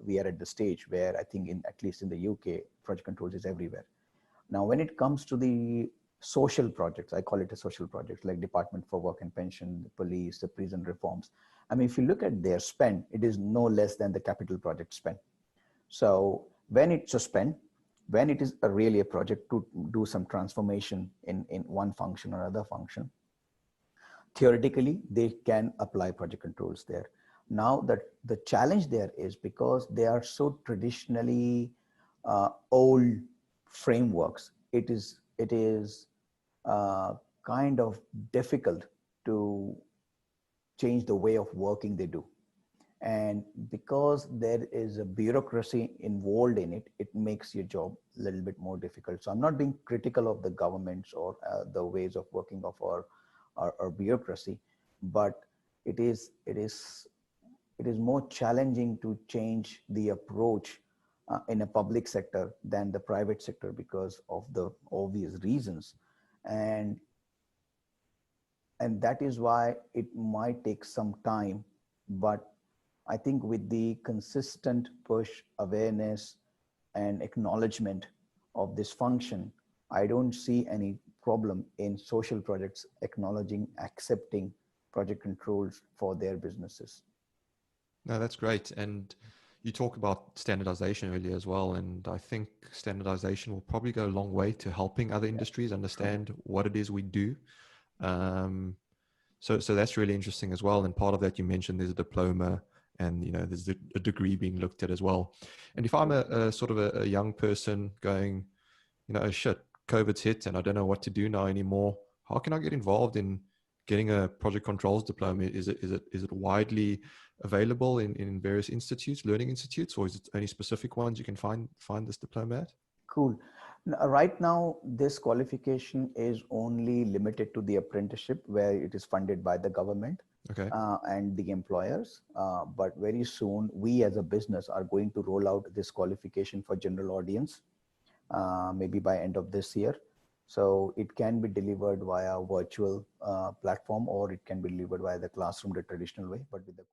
we are at the stage where I think at least in the UK, project controls is everywhere. Now, when it comes to the social projects, I call it a social project, like Department for Work and Pension, the police, the prison reforms. I mean, if you look at their spend, it is no less than the capital project spend. So when it's a spend, when it is really a project to do some transformation in one function or other function, theoretically, they can apply project controls there. Now that the challenge there is because they are so traditionally old frameworks, it is kind of difficult to change the way of working they do. And because there is a bureaucracy involved in it, it makes your job a little bit more difficult. So I'm not being critical of the governments or the ways of working of our bureaucracy, but it is more challenging to change the approach in a public sector than the private sector because of the obvious reasons. And that is why it might take some time, but I think with the consistent push, awareness, and acknowledgement of this function, I don't see any problem in social projects acknowledging, accepting project controls for their businesses. No, that's great. And you talk about standardization earlier as well. And I think standardization will probably go a long way to helping other industries understand what it is we do. So that's really interesting as well. And part of that, you mentioned there's a diploma and, there's a degree being looked at as well. And if I'm a sort of a young person going, oh shit, COVID's hit and I don't know what to do now anymore, how can I get involved in getting a project controls diploma? Is it widely available in various institutes, learning institutes, or is it only specific ones you can find this diploma at? Cool. Right now, this qualification is only limited to the apprenticeship where it is funded by the government. Okay. And the employers. But very soon, we as a business are going to roll out this qualification for general audience, maybe by end of this year. So it can be delivered via virtual platform, or it can be delivered via the classroom the traditional way, but with the